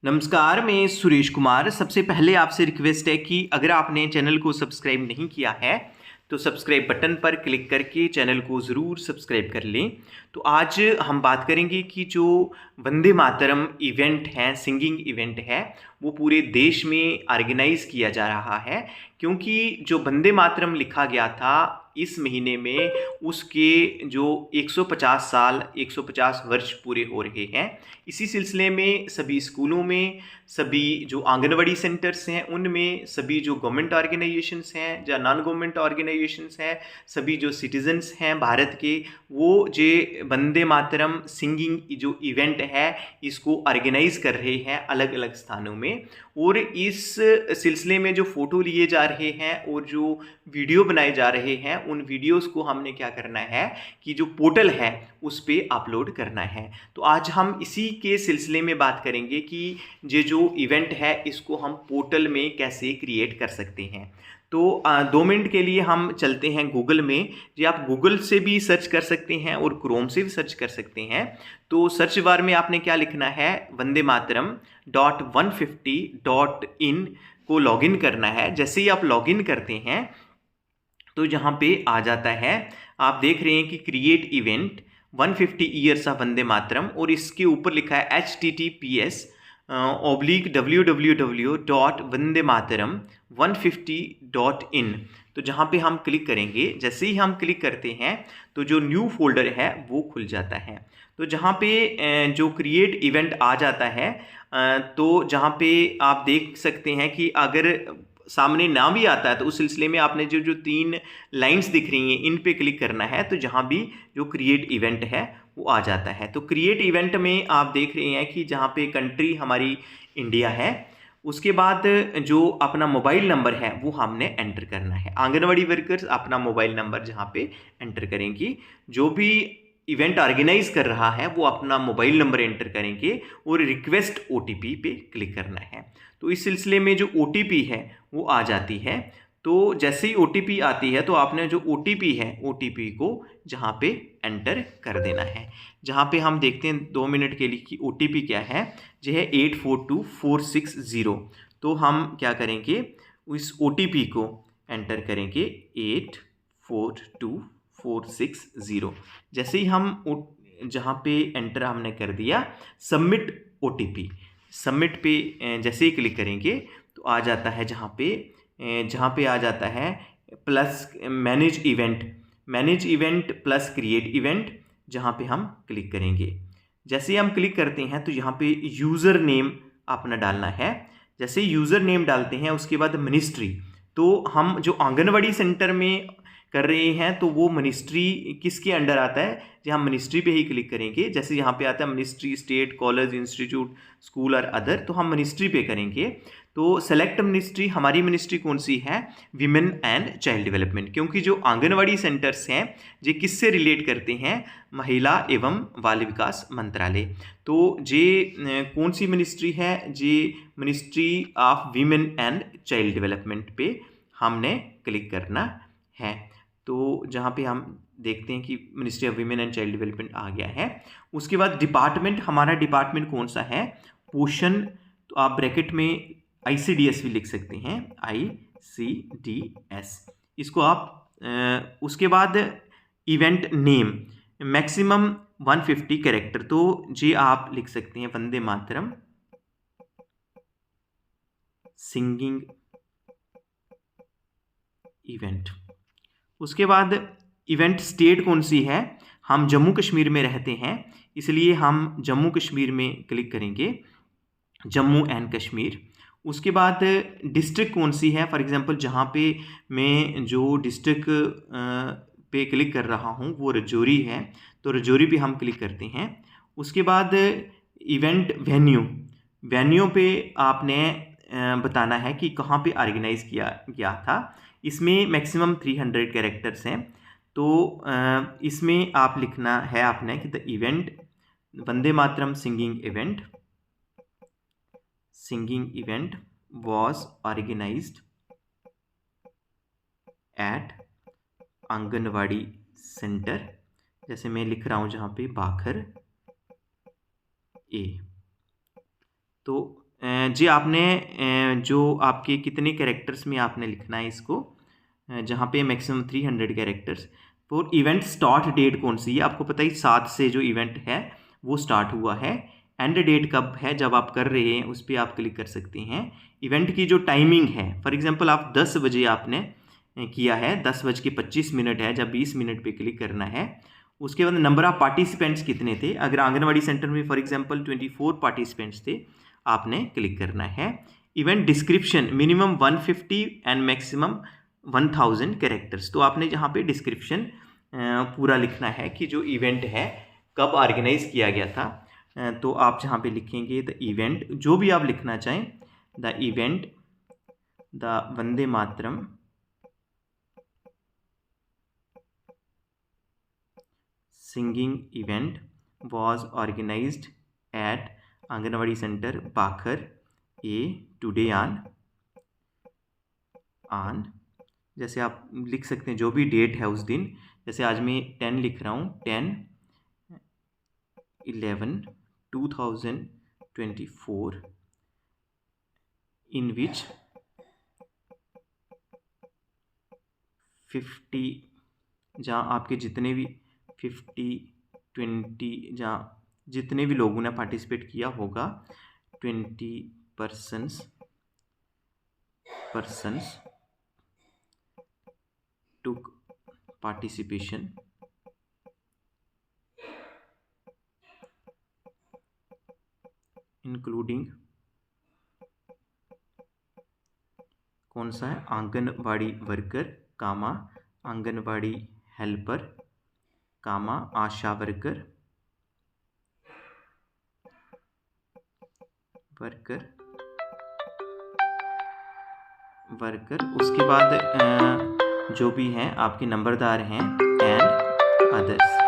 नमस्कार, मैं सुरेश कुमार। सबसे पहले आपसे रिक्वेस्ट है कि अगर आपने चैनल को सब्सक्राइब नहीं किया है तो सब्सक्राइब बटन पर क्लिक करके चैनल को ज़रूर सब्सक्राइब कर लें। तो आज हम बात करेंगे कि जो वंदे मातरम इवेंट है, सिंगिंग इवेंट है, वो पूरे देश में ऑर्गेनाइज किया जा रहा है। क्योंकि जो वंदे मातरम लिखा गया था इस महीने में, उसके जो 150 साल 150 वर्ष पूरे हो रहे हैं। इसी सिलसिले में सभी स्कूलों में, सभी जो आंगनवाड़ी सेंटर्स हैं उनमें, सभी जो गवर्नमेंट ऑर्गेनाइजेशंस हैं या नॉन गवर्नमेंट ऑर्गेनाइजेशंस हैं, सभी जो सिटीजन्स हैं भारत के, वो जे वंदे मातरम सिंगिंग जो इवेंट है इसको ऑर्गेनाइज कर रहे हैं अलग अलग स्थानों में। और इस सिलसिले में जो फ़ोटो लिए जा रहे हैं और जो वीडियो बनाए जा रहे हैं, उन वीडियोस को हमने क्या करना है कि जो पोर्टल है उस पर अपलोड करना है। तो आज हम इसी के सिलसिले में बात करेंगे कि ये जो इवेंट है इसको हम पोर्टल में कैसे क्रिएट कर सकते हैं। तो 2 मिनट के लिए हम चलते हैं गूगल में। जी, आप गूगल से भी सर्च कर सकते हैं और क्रोम से भी सर्च कर सकते हैं। तो सर्च बार में आपने क्या लिखना है, वंदे मातरम .150.in को लॉगिन करना है। जैसे ही आप लॉगिन करते हैं तो यहाँ पे आ जाता है, आप देख रहे हैं कि create event 150 years of Vande Mataram, और इसके ऊपर लिखा है https://www.vandemaataram150.in। तो जहाँ पे हम क्लिक करेंगे, जैसे ही हम क्लिक करते हैं तो जो न्यू फोल्डर है वो खुल जाता है। तो जहाँ पे जो क्रिएट इवेंट आ जाता है, तो जहाँ पे आप देख सकते हैं कि अगर सामने ना भी आता है तो उस सिलसिले में आपने जो जो 3 लाइंस दिख रही हैं इन पे क्लिक करना है। तो जहाँ भी जो क्रिएट इवेंट है वो आ जाता है। तो क्रिएट इवेंट में आप देख रहे हैं कि जहाँ पे कंट्री हमारी इंडिया है, उसके बाद जो अपना मोबाइल नंबर है वो हमने एंटर करना है। आंगनवाड़ी वर्कर्स अपना मोबाइल नंबर जहाँ पे एंटर करेंगी, जो भी इवेंट ऑर्गेनाइज कर रहा है वो अपना मोबाइल नंबर एंटर करेंगे और रिक्वेस्ट ओटीपी पे क्लिक करना है। तो इस सिलसिले में जो ओटीपी है वो आ जाती है। तो जैसे ही ओटीपी आती है तो आपने जो ओटीपी है, ओटीपी को जहाँ पे एंटर कर देना है। जहाँ पे हम देखते हैं 2 मिनट के लिए कि ओटीपी क्या है। जो है 842460। तो हम क्या करेंगे, इस ओटीपी को एंटर करेंगे 842460। जैसे ही हम जहाँ पे एंटर हमने कर दिया, सबमिट ओटीपी, सबमिट पे जैसे ही क्लिक करेंगे तो आ जाता है जहाँ पे आ जाता है plus manage event plus create event, जहाँ पे हम क्लिक करेंगे। जैसे ही हम क्लिक करते हैं तो यहाँ पे यूज़र नेम अपना डालना है। जैसे यूज़र नेम डालते हैं उसके बाद मिनिस्ट्री, तो हम जो आंगनवाड़ी सेंटर में कर रहे हैं तो वो मिनिस्ट्री किसके अंडर आता है, जी हम मिनिस्ट्री पे ही क्लिक करेंगे। जैसे यहाँ पे आता है ministry, state, college, institute, school और अदर, तो हम मिनिस्ट्री पे करेंगे। तो सेलेक्ट मिनिस्ट्री, हमारी मिनिस्ट्री कौन सी है, विमेन एंड चाइल्ड डेवलपमेंट। क्योंकि जो आंगनवाड़ी सेंटर्स हैं ये किससे रिलेट करते हैं, महिला एवं बाल विकास मंत्रालय। तो ये कौन सी मिनिस्ट्री है, ये ministry of women and child development पे हमने क्लिक करना है। तो जहाँ पे हम देखते हैं कि ministry of women and child development आ गया है। उसके बाद डिपार्टमेंट, हमारा डिपार्टमेंट कौन सा है, पोषण। तो आप ब्रैकेट में ICDS भी लिख सकते हैं, ICDS, इसको आप उसके बाद इवेंट नेम मैक्सिमम 150 कैरेक्टर, तो जी आप लिख सकते हैं वंदे मातरम सिंगिंग इवेंट। उसके बाद इवेंट स्टेट कौन सी है, हम जम्मू कश्मीर में रहते हैं इसलिए हम जम्मू कश्मीर में क्लिक करेंगे, जम्मू एंड कश्मीर। उसके बाद डिस्ट्रिक्ट कौन सी है, फॉर एग्जांपल जहाँ पे मैं जो डिस्ट्रिक्ट पे क्लिक कर रहा हूँ वो रजौरी है, तो रजौरी पे हम क्लिक करते हैं। उसके बाद इवेंट वेन्यू पे आपने बताना है कि कहाँ पे ऑर्गेनाइज किया गया था। इसमें मैक्सिमम 300 कैरेक्टर्स हैं। तो इसमें आप लिखना है आपने कि the event Vande Mataram singing event was organized at anganwadi centre, जैसे मैं लिख रहा हूँ जहाँ पे बाखर ए। तो जी आपने जो आपके कितने कैरेक्टर्स में आपने लिखना है इसको, जहाँ पे मैक्सिमम 300 कैरेक्टर्स। और इवेंट स्टार्ट डेट कौन सी है, आपको पता ही 7 से जो इवेंट है वो स्टार्ट हुआ है। एंड डेट कब है, जब आप कर रहे हैं उस पर आप क्लिक कर सकते हैं। इवेंट की जो टाइमिंग है, फॉर एग्जांपल आप 10 बजे आपने किया है, 10:25 है, जब 20 मिनट पे क्लिक करना है। उसके बाद नंबर ऑफ पार्टिसिपेंट्स कितने थे, अगर आंगनवाड़ी सेंटर में फॉर एग्जांपल 24 पार्टिसिपेंट्स थे, आपने क्लिक करना है। Event description minimum 150 and maximum 1000 characters, तो आपने जहाँ पे डिस्क्रिप्शन पूरा लिखना है कि जो इवेंट है कब ऑर्गेनाइज किया गया था। तो आप जहाँ पे लिखेंगे द इवेंट, जो भी आप लिखना चाहें, the event the Vande Mataram singing event was organized at Anganwadi Center Bakhar A today on जैसे आप लिख सकते हैं जो भी डेट है उस दिन, जैसे आज मैं 10 लिख रहा हूँ, 10/11/2024 इन विच 50, जहाँ आपके जितने भी 50-20, जहाँ जितने भी लोगों ने पार्टिसिपेट किया होगा, 20 persons took participation इंक्लूडिंग कौन सा है, आंगनवाड़ी वर्कर कामा आंगनवाड़ी हेल्पर कामा आशा वर्कर उसके बाद जो भी हैं आपके नंबरदार हैं एंड अदर्स,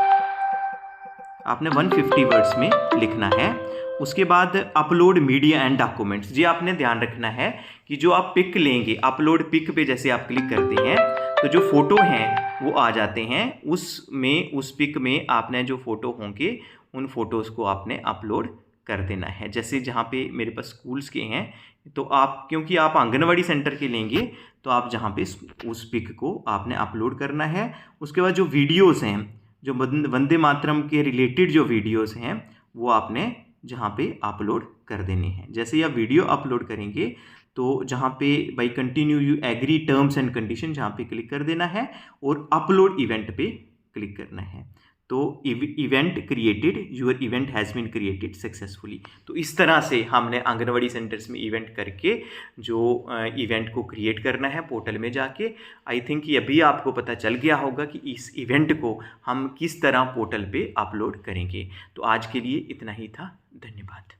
आपने 150 वर्ड्स में लिखना है। उसके बाद अपलोड मीडिया एंड डॉक्यूमेंट्स, जी आपने ध्यान रखना है कि जो आप पिक लेंगे, अपलोड पिक पे जैसे आप क्लिक करते हैं तो जो फ़ोटो हैं वो आ जाते हैं, उस पिक में आपने जो फ़ोटो होंगे उन फ़ोटोज़ को आपने अपलोड कर देना है। जैसे जहाँ पे मेरे पास स्कूल्स के हैं, तो आप क्योंकि आप आंगनवाड़ी सेंटर के लेंगे तो आप जहाँ पे उस पिक को आपने अपलोड करना है। उसके बाद जो वीडियोज़ हैं, जो वंदे मातरम के रिलेटेड जो वीडियोज़ हैं वो आपने जहाँ पे अपलोड कर देने हैं। जैसे ही आप वीडियो अपलोड करेंगे तो जहाँ पे by continue you agree terms and condition, जहाँ पे क्लिक कर देना है और अपलोड इवेंट पे क्लिक करना है। तो event created, your event has been created successfully. तो इस तरह से हमने आंगनवाड़ी सेंटर्स में इवेंट करके जो इवेंट को क्रिएट करना है पोर्टल में जाके, आई थिंक ये अभी आपको पता चल गया होगा कि इस इवेंट को हम किस तरह पोर्टल पे अपलोड करेंगे। तो आज के लिए इतना ही था, धन्यवाद।